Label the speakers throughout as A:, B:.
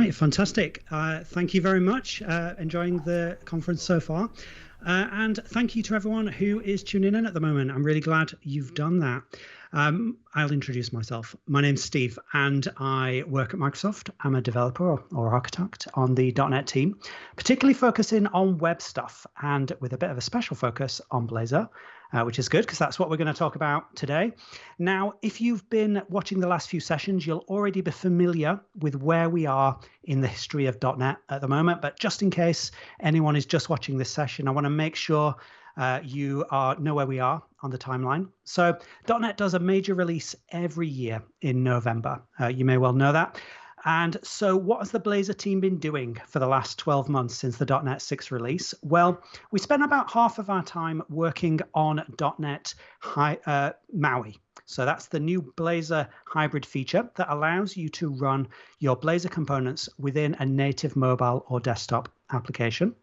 A: right, fantastic. Thank you very much. Enjoying the conference so far. And thank you to everyone who is tuning in at the moment. I'm really glad you've done that. I'll introduce myself. My name's Steve, and I work at Microsoft. I'm a developer or architect on the .NET team, particularly focusing on web stuff and with a bit of a special focus on Blazor, which is good because that's what we're going to talk about today. Now, if you've been watching the last few sessions, you'll already be familiar with where we are in the history of .NET at the moment. But just in case anyone is just watching this session, I want to make sure you know where we are on the timeline. So .NET does a major release every year in November. You may well know that. And so what has the Blazor team been doing for the last 12 months since the .NET 6 release? Well, we spent about half of our time working on .NET MAUI. So that's the new Blazor hybrid feature that allows you to run your Blazor components within a native mobile or desktop application.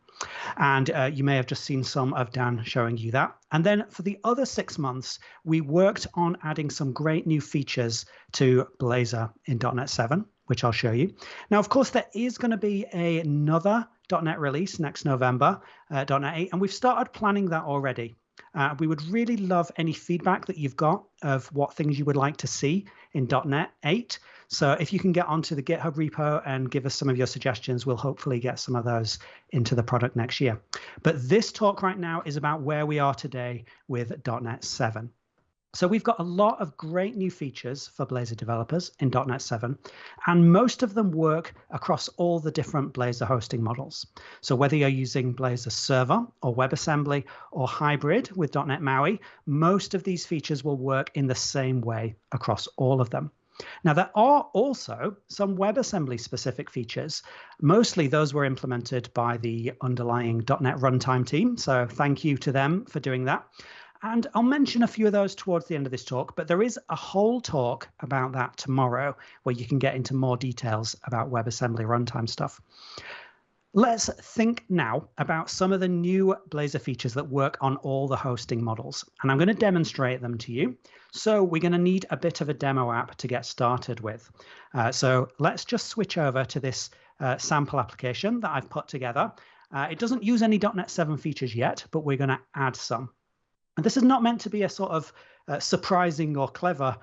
A: And you may have just seen some of Dan showing you that. And then for the other 6 months, we worked on adding some great new features to Blazor in .NET 7, which I'll show you. Now, of course, there is going to be another .NET release next November, .NET 8, and we've started planning that already. We would really love any feedback that you've got of what things you would like to see in .NET 8. So if you can get onto the GitHub repo and give us some of your suggestions, we'll hopefully get some of those into the product next year. But this talk right now is about where we are today with .NET 7. So we've got a lot of great new features for Blazor developers in .NET 7, and most of them work across all the different Blazor hosting models. So whether you're using Blazor Server or WebAssembly or hybrid with .NET MAUI, most of these features will work in the same way across all of them. Now, there are also some WebAssembly specific features. Mostly those were implemented by the underlying .NET runtime team, so thank you to them for doing that. And I'll mention a few of those towards the end of this talk, but there is a whole talk about that tomorrow where you can get into more details about WebAssembly runtime stuff. Let's think now about some of the new Blazor features that work on all the hosting models, and I'm going to demonstrate them to you. So we're going to need a bit of a demo app to get started with. So let's just switch over to this sample application that I've put together. It doesn't use any .NET 7 features yet, but we're going to add some. And this is not meant to be a sort of surprising or clever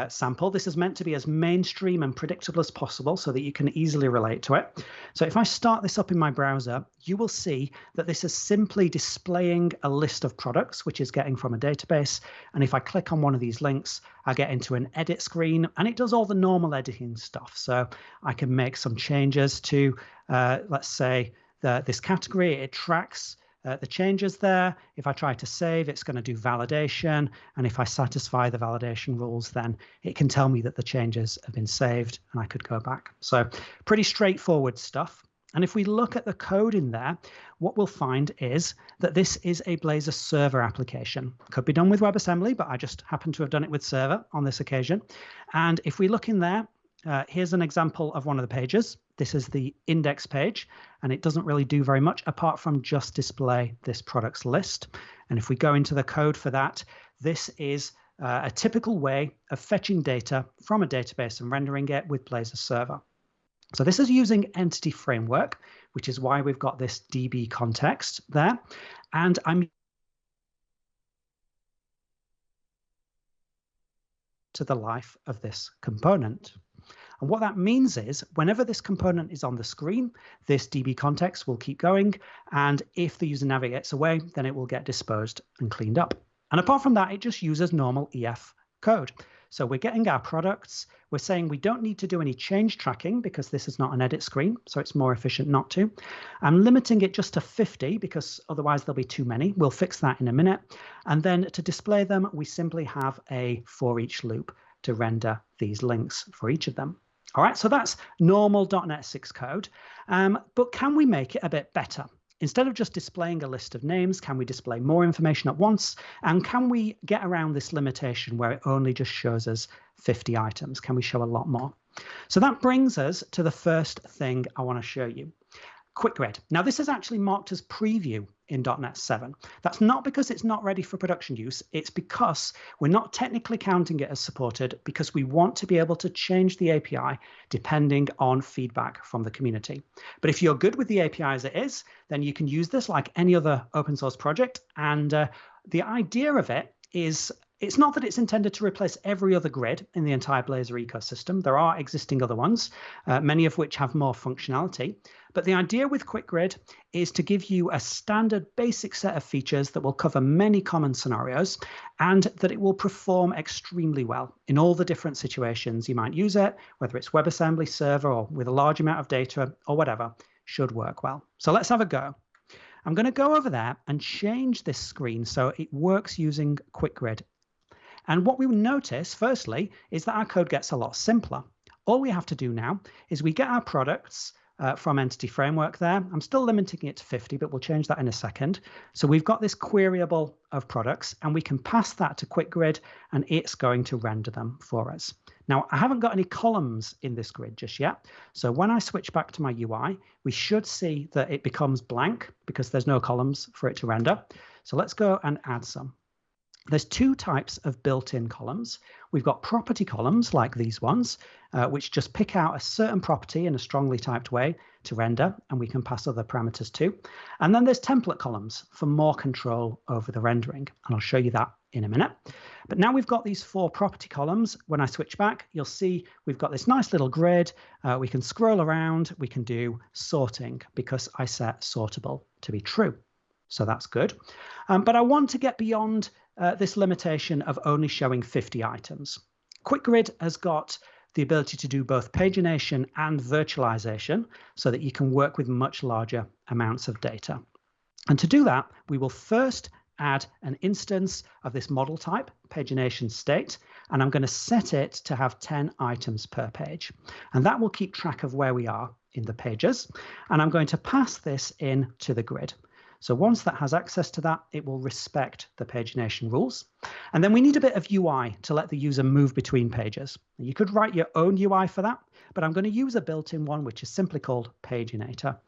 A: sample. This is meant to be as mainstream and predictable as possible so that you can easily relate to it. So if I start this up in my browser, you will see that this is simply displaying a list of products, which is getting from a database. And if I click on one of these links, I get into an edit screen, and it does all the normal editing stuff. So I can make some changes to, let's say, this category. It tracks the changes there. If I try to save, it's going to do validation. And if I satisfy the validation rules, then it can tell me that the changes have been saved and I could go back. So pretty straightforward stuff. And if we look at the code in there, what we'll find is that this is a Blazor server application. Could be done with WebAssembly, but I just happen to have done it with server on this occasion. And if we look in there, here's an example of one of the pages. This is the index page, and it doesn't really do very much apart from just display this products list. And if we go into the code for that, this is a typical way of fetching data from a database and rendering it with Blazor Server. So this is using Entity Framework, which is why we've got this DB context there. And I'm to the life of this component. And what that means is whenever this component is on the screen, this DB context will keep going. And if the user navigates away, then it will get disposed and cleaned up. And apart from that, it just uses normal EF code. So we're getting our products. We're saying we don't need to do any change tracking because this is not an edit screen, so it's more efficient not to. I'm limiting it just to 50 because otherwise there'll be too many. We'll fix that in a minute. And then to display them, we simply have a for each loop to render these links for each of them. All right, so that's normal .NET 6 code, but can we make it a bit better? Instead of just displaying a list of names, can we display more information at once? And can we get around this limitation where it only just shows us 50 items? Can we show a lot more? So that brings us to the first thing I want to show you. Quick Grid. Now, this is actually marked as preview in .NET 7. That's not because it's not ready for production use. It's because we're not technically counting it as supported because we want to be able to change the API depending on feedback from the community. But if you're good with the API as it is, then you can use this like any other open source project. And the idea of it is it's not that it's intended to replace every other grid in the entire Blazor ecosystem. There are existing other ones, many of which have more functionality. But the idea with Quick Grid is to give you a standard basic set of features that will cover many common scenarios and that it will perform extremely well in all the different situations you might use it, whether it's WebAssembly server or with a large amount of data or whatever, should work well. So let's have a go. I'm going to go over there and change this screen so it works using Quick Grid. And what we will notice, firstly, is that our code gets a lot simpler. All we have to do now is we get our products from Entity Framework there. I'm still limiting it to 50, but we'll change that in a second. So we've got this queryable of products, and we can pass that to Quick Grid, and it's going to render them for us. Now, I haven't got any columns in this grid just yet. So when I switch back to my UI, we should see that it becomes blank because there's no columns for it to render. So let's go and add some. There's two types of built-in columns. We've got property columns like these ones, which just pick out a certain property in a strongly typed way to render, and we can pass other parameters too. And then there's template columns for more control over the rendering, and I'll show you that in a minute. But now we've got these four property columns. When I switch back, you'll see we've got this nice little grid. We can scroll around. We can do sorting because I set sortable to be true. So that's good. But I want to get beyond this limitation of only showing 50 items. Quick Grid has got the ability to do both pagination and virtualization so that you can work with much larger amounts of data. And to do that, we will first add an instance of this model type, pagination state, and I'm going to set it to have 10 items per page. And that will keep track of where we are in the pages. And I'm going to pass this in to the grid. So once that has access to that, it will respect the pagination rules. And then we need a bit of UI to let the user move between pages. You could write your own UI for that, but I'm going to use a built-in one, which is simply called Paginator.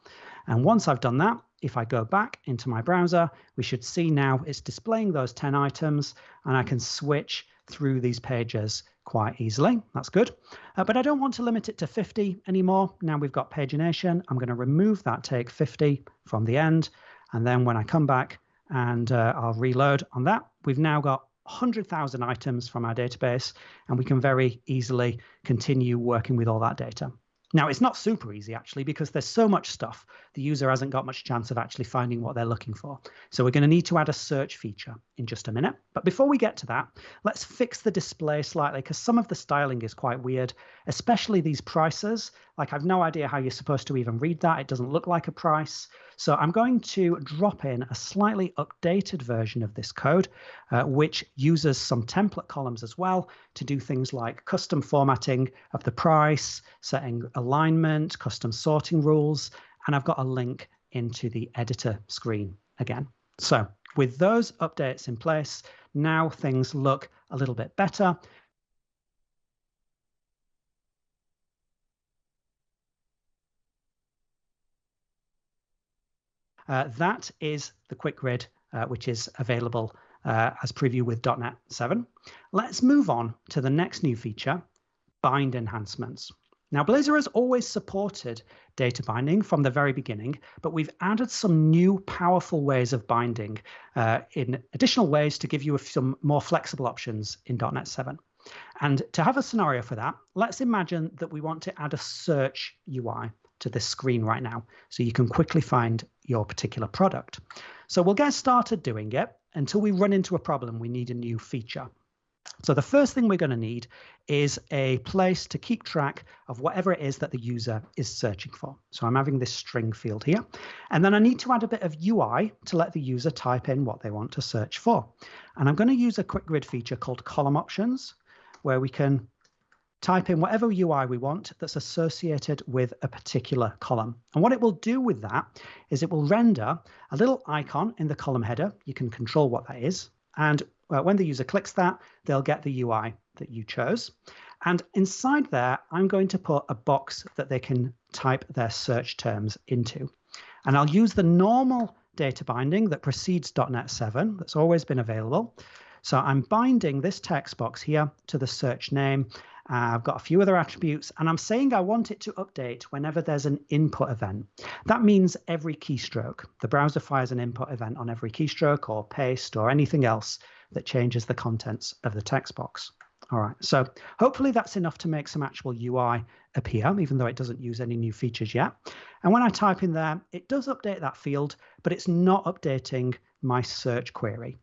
A: And once I've done that, if I go back into my browser, we should see now it's displaying those 10 items, and I can switch through these pages quite easily. That's good. But I don't want to limit it to 50 anymore. Now we've got pagination. I'm going to remove that take 50 from the end. And then when I come back and I'll reload on that, we've now got 100,000 items from our database, and we can very easily continue working with all that data. Now, it's not super easy, actually, because there's so much stuff, the user hasn't got much chance of actually finding what they're looking for. So we're going to need to add a search feature in just a minute. But before we get to that, let's fix the display slightly, because some of the styling is quite weird, especially these prices. Like, I've no idea how you're supposed to even read that. It doesn't look like a price. So I'm going to drop in a slightly updated version of this code, which uses some template columns as well to do things like custom formatting of the price, setting alignment, custom sorting rules, and I've got a link into the editor screen again. So with those updates in place, now things look a little bit better. That is the Quick Grid, which is available as preview with .NET 7. Let's move on to the next new feature, bind enhancements. Now, Blazor has always supported data binding from the very beginning, but we've added some new powerful ways of binding in additional ways to give you some more flexible options in .NET 7. And to have a scenario for that, let's imagine that we want to add a search UI to this screen right now, so you can quickly find your particular product. So we'll get started doing it until we run into a problem. We need a new feature. So the first thing we're going to need is a place to keep track of whatever it is that the user is searching for. So I'm having this string field here. And then I need to add a bit of UI to let the user type in what they want to search for. And I'm going to use a Quick Grid feature called column options, where we can type in whatever UI we want that's associated with a particular column. And what it will do with that is it will render a little icon in the column header. You can control what that is. And when the user clicks that, they'll get the UI that you chose. And inside there, I'm going to put a box that they can type their search terms into. And I'll use the normal data binding that precedes .NET 7 that's always been available. So I'm binding this text box here to the search name. I've got a few other attributes, and I'm saying I want it to update whenever there's an input event. That means every keystroke. The browser fires an input event on every keystroke or paste or anything else that changes the contents of the text box. All right, so hopefully that's enough to make some actual UI appear, even though it doesn't use any new features yet. And when I type in there, it does update that field, but it's not updating my search query.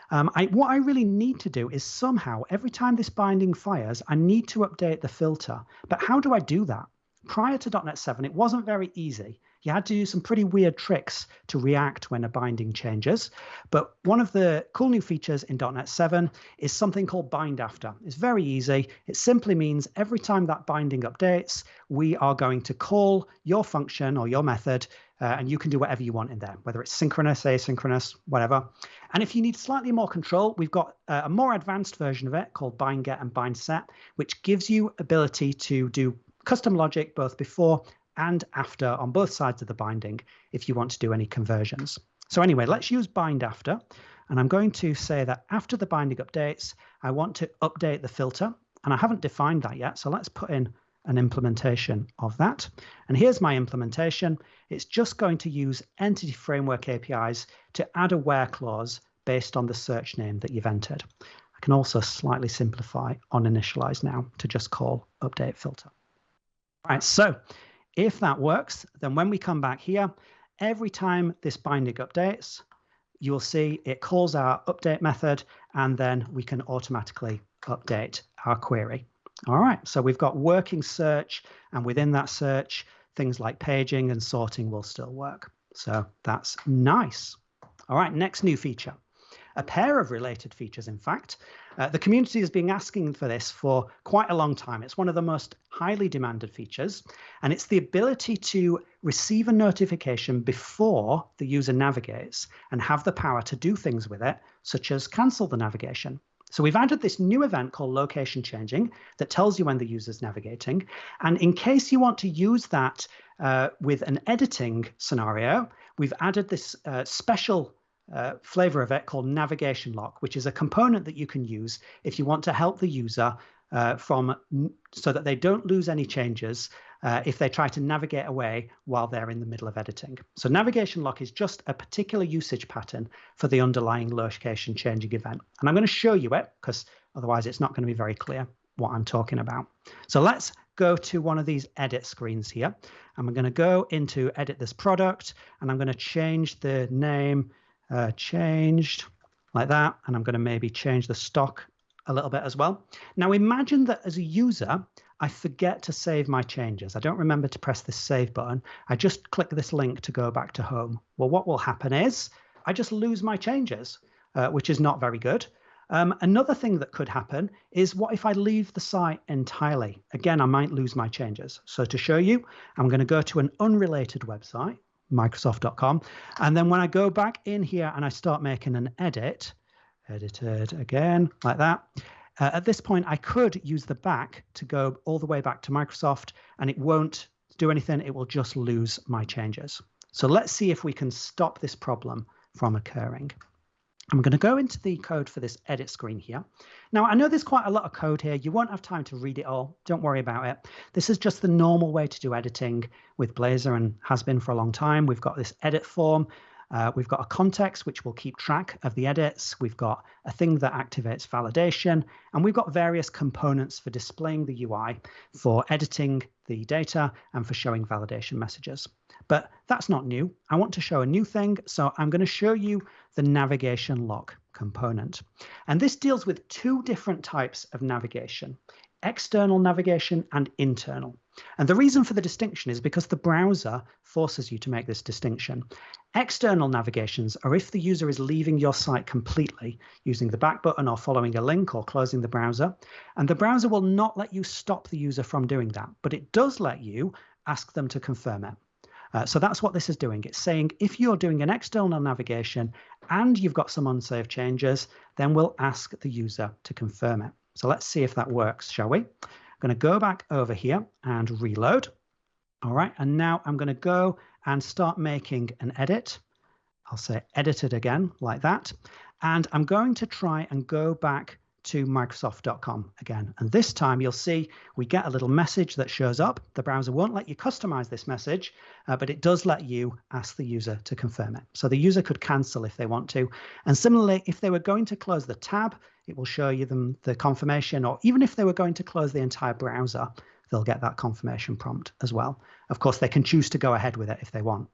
A: What I really need to do is somehow, every time this binding fires, I need to update the filter. But how do I do that? Prior to .NET 7, it wasn't very easy. You had to use some pretty weird tricks to react when a binding changes. But one of the cool new features in .NET 7 is something called bind after. It's very easy. It simply means every time that binding updates, we are going to call your function or your method, and you can do whatever you want in there, whether it's synchronous, asynchronous, whatever. And if you need slightly more control, we've got a more advanced version of it called bind get and bind set, which gives you ability to do custom logic both before and after on both sides of the binding if you want to do any conversions. So anyway, let's use bind after. And I'm going to say that after the binding updates, I want to update the filter. And I haven't defined that yet. So let's put in an implementation of that. And here's my implementation. It's just going to use Entity Framework APIs to add a where clause based on the search name that you've entered. I can also slightly simplify on initialize now to just call update filter. All right, so if that works, then when we come back here, every time this binding updates, you'll see it calls our update method, and then we can automatically update our query. All right, so we've got working search, and within that search, things like paging and sorting will still work. So that's nice. All right, next new feature. A pair of related features, in fact. The community has been asking for this for quite a long time. It's one of the most highly demanded features, and it's the ability to receive a notification before the user navigates and have the power to do things with it, such as cancel the navigation. So we've added this new event called location changing that tells you when the user's navigating. And in case you want to use that with an editing scenario, we've added this special flavor of it called navigation lock, which is a component that you can use if you want to help the user so that they don't lose any changes if they try to navigate away while they're in the middle of editing. So navigation lock is just a particular usage pattern for the underlying location changing event. And I'm going to show you it because otherwise it's not going to be very clear what I'm talking about. So let's go to one of these edit screens here. And I'm going to go into edit this product, and I'm going to change the name changed like that, and I'm going to maybe change the stock a little bit as well. Now imagine that as a user, I forget to save my changes. I don't remember to press this save button. I just click this link to go back to home. Well, what will happen is I just lose my changes, which is not very good. Another thing that could happen is what if I leave the site entirely? Again, I might lose my changes. So to show you, I'm going to go to an unrelated website, Microsoft.com. And then when I go back in here and I start making an edit, edited again, like that. At this point, I could use the back to go all the way back to Microsoft, and it won't do anything. It will just lose my changes. So let's see if we can stop this problem from occurring. I'm going to go into the code for this edit screen here. Now, I know there's quite a lot of code here. You won't have time to read it all. Don't worry about it. This is just the normal way to do editing with Blazor and has been for a long time. We've got this edit form. We've got a context which will keep track of the edits. We've got a thing that activates validation. And we've got various components for displaying the UI, for editing the data, and for showing validation messages. But that's not new. I want to show a new thing. So I'm going to show you the navigation lock component. And this deals with two different types of navigation: external navigation and internal. And the reason for the distinction is because the browser forces you to make this distinction. External navigations are if the user is leaving your site completely, using the back button or following a link or closing the browser. And the browser will not let you stop the user from doing that, but it does let you ask them to confirm it. So that's what this is doing. It's saying if you're doing an external navigation and you've got some unsaved changes, then we'll ask the user to confirm it. So let's see if that works, shall we? I'm going to go back over here and reload. All right, and now I'm going to go and start making an edit. I'll say edited again like that. And I'm going to try and go back to Microsoft.com again. And this time you'll see we get a little message that shows up. The browser won't let you customize this message, but it does let you ask the user to confirm it. So the user could cancel if they want to. And similarly, if they were going to close the tab, it will show you them the confirmation, or even if they were going to close the entire browser, they'll get that confirmation prompt as well. Of course, they can choose to go ahead with it if they want.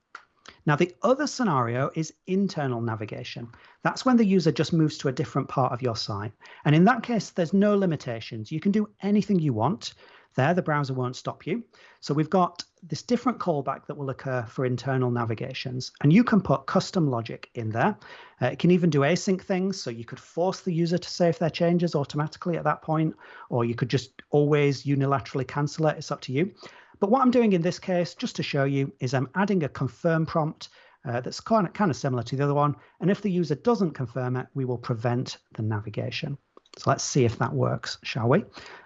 A: Now, the other scenario is internal navigation. That's when the user just moves to a different part of your site. And in that case, there's no limitations. You can do anything you want there. The browser won't stop you. So we've got this different callback that will occur for internal navigations. And you can put custom logic in there. It can even do async things. So you could force the user to save their changes automatically at that point, or you could just always unilaterally cancel it. It's up to you. But what I'm doing in this case, just to show you, is I'm adding a confirm prompt that's kind of similar to the other one. And if the user doesn't confirm it, we will prevent the navigation. So let's see if that works, shall we?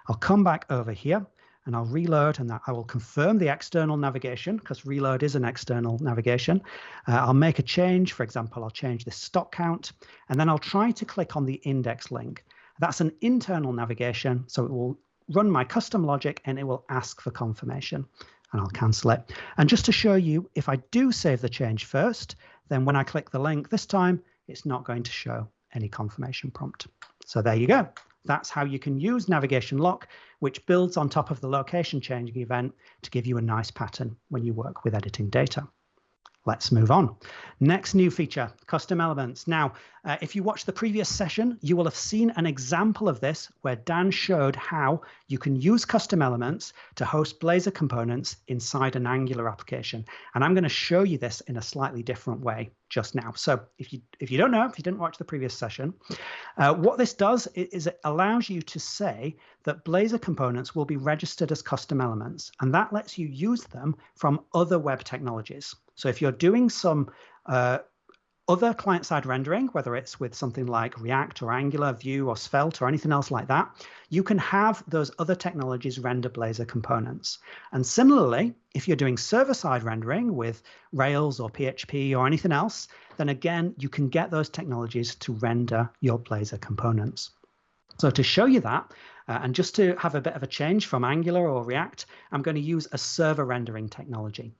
A: I'll come back over here and I'll reload, and I will confirm the external navigation, because reload is an external navigation. I'll make a change. For example, I'll change the stock count, and then I'll try to click on the index link. That's an internal navigation, so it will run my custom logic and it will ask for confirmation, and I'll cancel it. And just to show you, if I do save the change first, then when I click the link this time, it's not going to show any confirmation prompt. So there you go. That's how you can use navigation lock, which builds on top of the location changing event to give you a nice pattern when you work with editing data. Let's move on. Next new feature, custom elements. Now, if you watched the previous session, you will have seen an example of this where Dan showed how you can use custom elements to host Blazor components inside an Angular application. And I'm going to show you this in a slightly different way just now. So if you don't know, if you didn't watch the previous session, what this does is it allows you to say that Blazor components will be registered as custom elements, and that lets you use them from other web technologies. So if you're doing some other client-side rendering, whether it's with something like React or Angular, Vue or Svelte or anything else like that, you can have those other technologies render Blazor components. And similarly, if you're doing server-side rendering with Rails or PHP or anything else, then again, you can get those technologies to render your Blazor components. So to show you that, and just to have a bit of a change from Angular or React, I'm going to use a server rendering technology.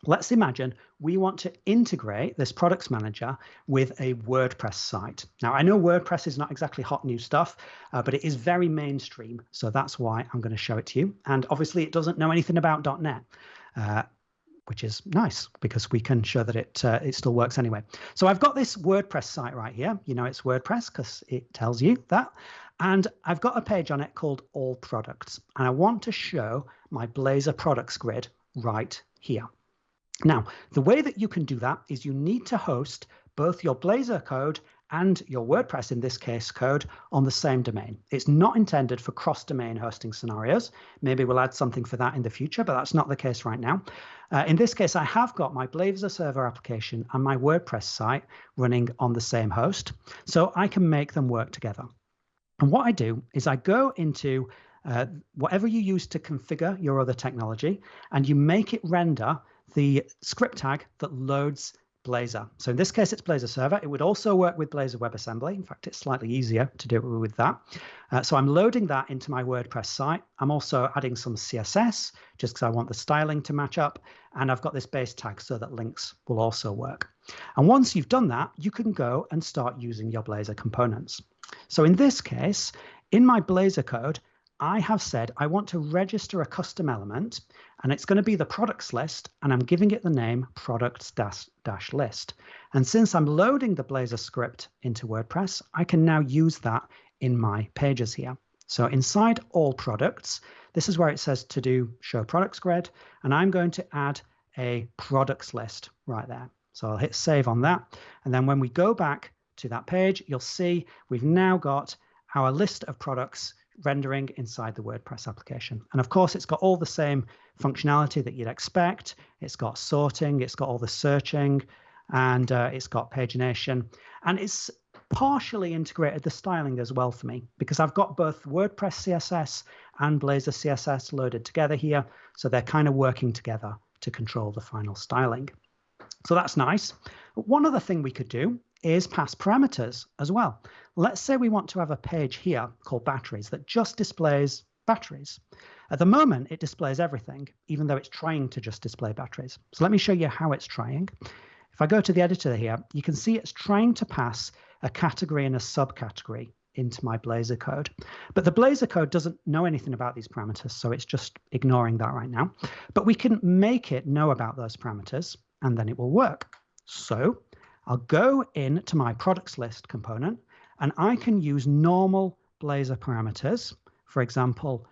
A: Let's imagine we want to integrate this products manager with a WordPress site. Now, I know WordPress is not exactly hot new stuff, but it is very mainstream. So that's why I'm going to show it to you. And obviously, it doesn't know anything about .NET, which is nice because we can show that it still works anyway. So I've got this WordPress site right here. You know it's WordPress because it tells you that. And I've got a page on it called All Products. And I want to show my Blazor products grid right here. Now, the way that you can do that is you need to host both your Blazor code and your WordPress, in this case, code on the same domain. It's not intended for cross-domain hosting scenarios. Maybe we'll add something for that in the future, but that's not the case right now. In this case, I have got my Blazor server application and my WordPress site running on the same host, so I can make them work together. And what I do is I go into whatever you use to configure your other technology, and you make it render the script tag that loads Blazor. So in this case, it's Blazor Server. It would also work with Blazor WebAssembly. In fact, it's slightly easier to do it with that. So I'm loading that into my WordPress site. I'm also adding some CSS just because I want the styling to match up. And I've got this base tag so that links will also work. And once you've done that, you can go and start using your Blazor components. So in this case, in my Blazor code, I have said I want to register a custom element, and it's going to be the products list, and I'm giving it the name products-list. And since I'm loading the Blazor script into WordPress, I can now use that in my pages here. So inside all products, this is where it says to do show products grid, and I'm going to add a products list right there. So I'll hit save on that. And then when we go back to that page, you'll see we've now got our list of products rendering inside the WordPress application. And of course, it's got all the same functionality that you'd expect. It's got sorting, it's got all the searching, and it's got pagination. And it's partially integrated the styling as well for me, because I've got both WordPress CSS and Blazor CSS loaded together here. So they're kind of working together to control the final styling. So that's nice. But one other thing we could do is pass parameters as well. Let's say we want to have a page here called batteries that just displays batteries. At the moment, it displays everything, even though it's trying to just display batteries. So let me show you how it's trying. If I go to the editor here, you can see it's trying to pass a category and a subcategory into my Blazor code. But the Blazor code doesn't know anything about these parameters, so it's just ignoring that right now. But we can make it know about those parameters, and then it will work. So I'll go into my products list component, and I can use normal Blazor parameters. For example,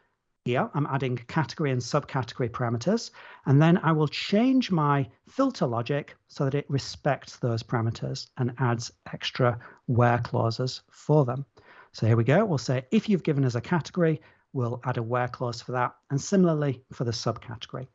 A: here I'm adding category and subcategory parameters, and then I will change my filter logic so that it respects those parameters and adds extra where clauses for them. So here we go. We'll say if you've given us a category, we'll add a where clause for that, and similarly for the subcategory.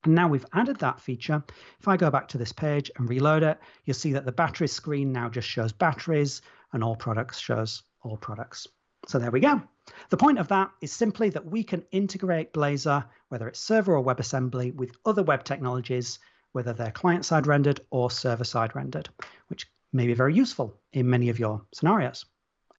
A: And now we've added that feature. If I go back to this page and reload it, you'll see that the batteries screen now just shows batteries and all products shows all products. So there we go. The point of that is simply that we can integrate Blazor, whether it's server or WebAssembly, with other web technologies, whether they're client-side rendered or server-side rendered, which may be very useful in many of your scenarios.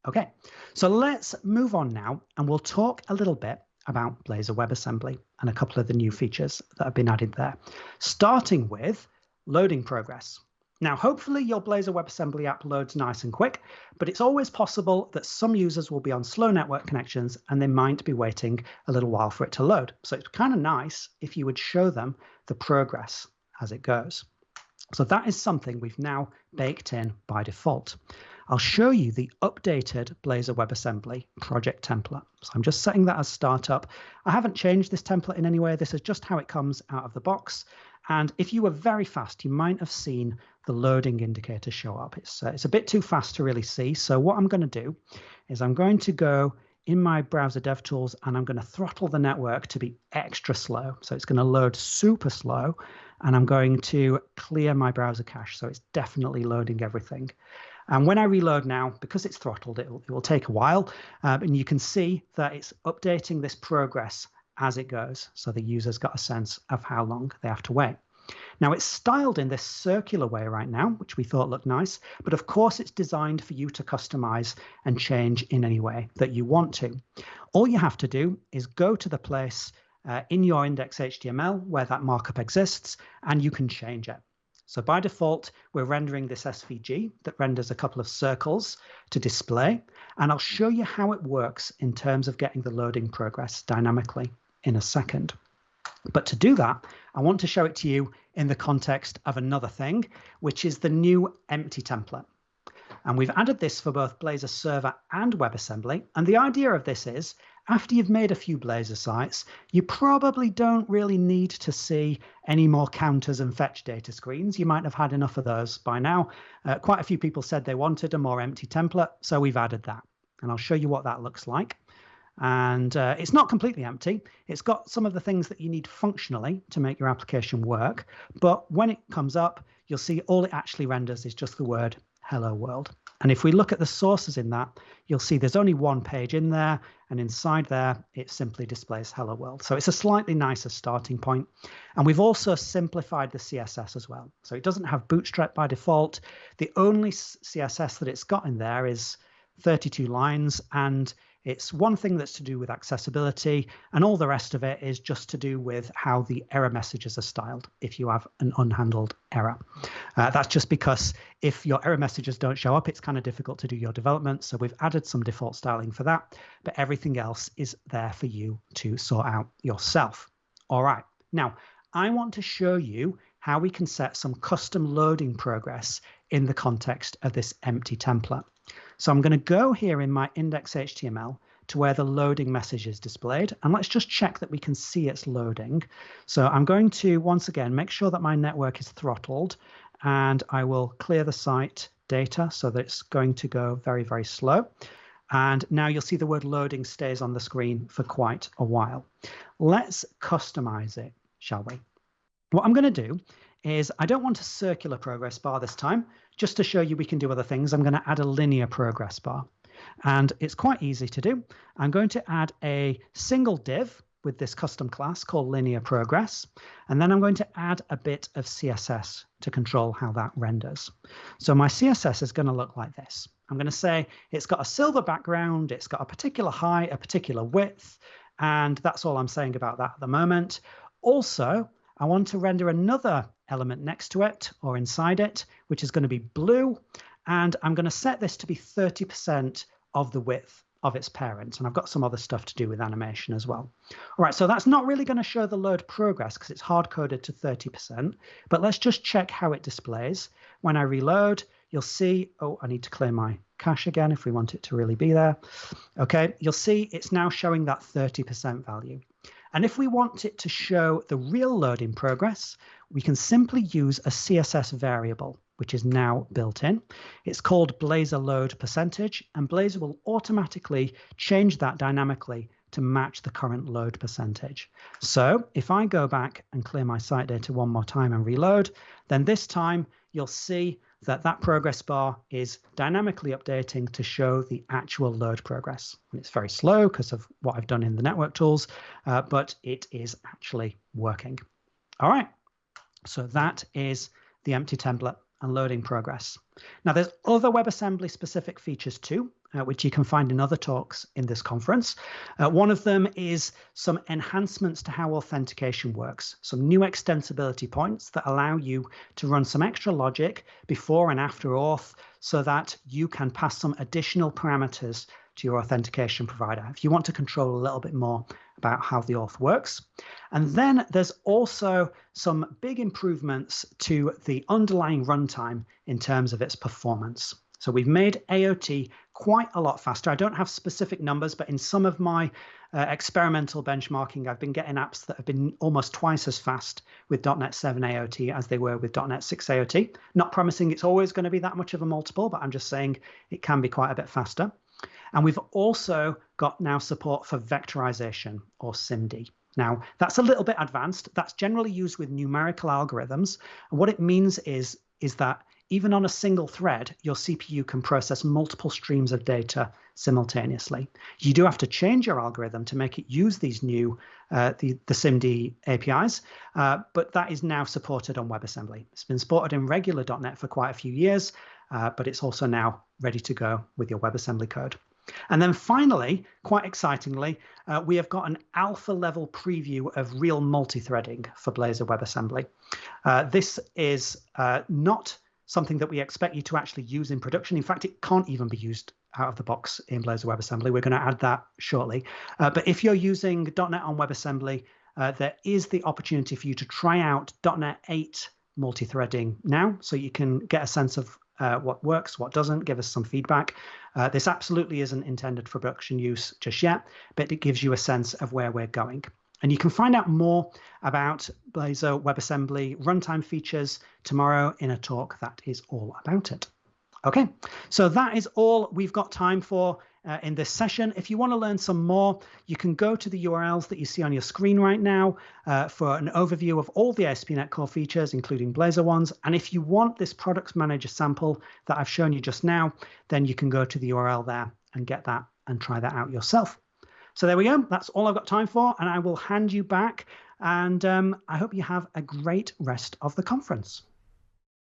A: Okay, so let's move on now, and we'll talk a little bit about Blazor WebAssembly and a couple of the new features that have been added there, starting with loading progress. Now, hopefully your Blazor WebAssembly app loads nice and quick, but it's always possible that some users will be on slow network connections and they might be waiting a little while for it to load. So it's kind of nice if you would show them the progress as it goes. So that is something we've now baked in by default. I'll show you the updated Blazor WebAssembly project template. So I'm just setting that as startup. I haven't changed this template in any way. This is just how it comes out of the box. And if you were very fast, you might have seen the loading indicator show up. It's a bit too fast to really see. So what I'm going to do is I'm going to go in my browser DevTools and I'm going to throttle the network to be extra slow. So it's going to load super slow, and I'm going to clear my browser cache. So it's definitely loading everything. And when I reload now, because it's throttled, it will take a while. And you can see that it's updating this progress as it goes. So the user's got a sense of how long they have to wait. Now it's styled in this circular way right now, which we thought looked nice, but of course it's designed for you to customize and change in any way that you want to. All you have to do is go to the place in your index.html where that markup exists, and you can change it. So by default, we're rendering this SVG that renders a couple of circles to display, and I'll show you how it works in terms of getting the loading progress dynamically in a second. But to do that, I want to show it to you in the context of another thing, which is the new empty template. And we've added this for both Blazor Server and WebAssembly. And the idea of this is, after you've made a few Blazor sites, you probably don't really need to see any more counters and fetch data screens. You might have had enough of those by now. Quite a few people said they wanted a more empty template, so we've added that. And I'll show you what that looks like. And it's not completely empty. It's got some of the things that you need functionally to make your application work. But when it comes up, you'll see all it actually renders is just the word hello world. And if we look at the sources in that, you'll see there's only one page in there, and inside there, it simply displays hello world. So it's a slightly nicer starting point. And we've also simplified the CSS as well. So it doesn't have Bootstrap by default. The only CSS that it's got in there is 32 lines, and it's one thing that's to do with accessibility, and all the rest of it is just to do with how the error messages are styled if you have an unhandled error. That's just because if your error messages don't show up, it's kind of difficult to do your development. So we've added some default styling for that, but everything else is there for you to sort out yourself. All right, now I want to show you how we can set some custom loading progress in the context of this empty template. So I'm going to go here in my index.html to where the loading message is displayed. And let's just check that we can see it's loading. So I'm going to, once again, make sure that my network is throttled. And I will clear the site data so that it's going to go very, very slow. And now you'll see the word loading stays on the screen for quite a while. Let's customize it, shall we? What I'm going to do is I don't want a circular progress bar this time. Just to show you we can do other things, I'm going to add a linear progress bar. And it's quite easy to do. I'm going to add a single div with this custom class called linear progress. And then I'm going to add a bit of CSS to control how that renders. So my CSS is going to look like this. I'm going to say it's got a silver background, it's got a particular height, a particular width, and that's all I'm saying about that at the moment. Also, I want to render another element next to it or inside it, which is going to be blue. And I'm going to set this to be 30% of the width of its parent. And I've got some other stuff to do with animation as well. All right, so that's not really going to show the load progress because it's hard-coded to 30%. But let's just check how it displays. When I reload, you'll see, oh, I need to clear my cache again if we want it to really be there. Okay, you'll see it's now showing that 30% value. And if we want it to show the real load in progress, we can simply use a CSS variable, which is now built in. It's called Blazor load percentage, and Blazor will automatically change that dynamically to match the current load percentage. So if I go back and clear my site data one more time and reload, then this time you'll see that that progress bar is dynamically updating to show the actual load progress. And it's very slow because of what I've done in the network tools, but it is actually working. All right, so that is the empty template and loading progress. Now there's other WebAssembly specific features too, which you can find in other talks in this conference. One of them is some enhancements to how authentication works, some new extensibility points that allow you to run some extra logic before and after auth so that you can pass some additional parameters to your authentication provider if you want to control a little bit more about how the auth works. And then there's also some big improvements to the underlying runtime in terms of its performance. So we've made AOT quite a lot faster. I don't have specific numbers, but in some of my experimental benchmarking, I've been getting apps that have been almost twice as fast with .NET 7 AOT as they were with .NET 6 AOT. Not promising it's always going to be that much of a multiple, but I'm just saying it can be quite a bit faster. And we've also got now support for vectorization or SIMD. Now, that's a little bit advanced. That's generally used with numerical algorithms. And what it means is that even on a single thread, your CPU can process multiple streams of data simultaneously. You do have to change your algorithm to make it use these new, the SIMD APIs, but that is now supported on WebAssembly. It's been supported in regular .NET for quite a few years, but it's also now ready to go with your WebAssembly code. And then finally, quite excitingly, we have got an alpha level preview of real multi-threading for Blazor WebAssembly. This is not something that we expect you to actually use in production. In fact, it can't even be used out of the box in Blazor WebAssembly. We're going to add that shortly. But if you're using .NET on WebAssembly, there is the opportunity for you to try out .NET 8 multi-threading now, so you can get a sense of what works, what doesn't, give us some feedback. This absolutely isn't intended for production use just yet, but it gives you a sense of where we're going. And you can find out more about Blazor WebAssembly runtime features tomorrow in a talk that is all about it. Okay, so that is all we've got time for in this session. If you want to learn some more, you can go to the URLs that you see on your screen right now for an overview of all the ASP.NET Core features, including Blazor ones. And if you want this Products Manager sample that I've shown you just now, then you can go to the URL there and get that and try that out yourself. So there we go. That's all I've got time for, and I will hand you back. And I hope you have a great rest of the conference.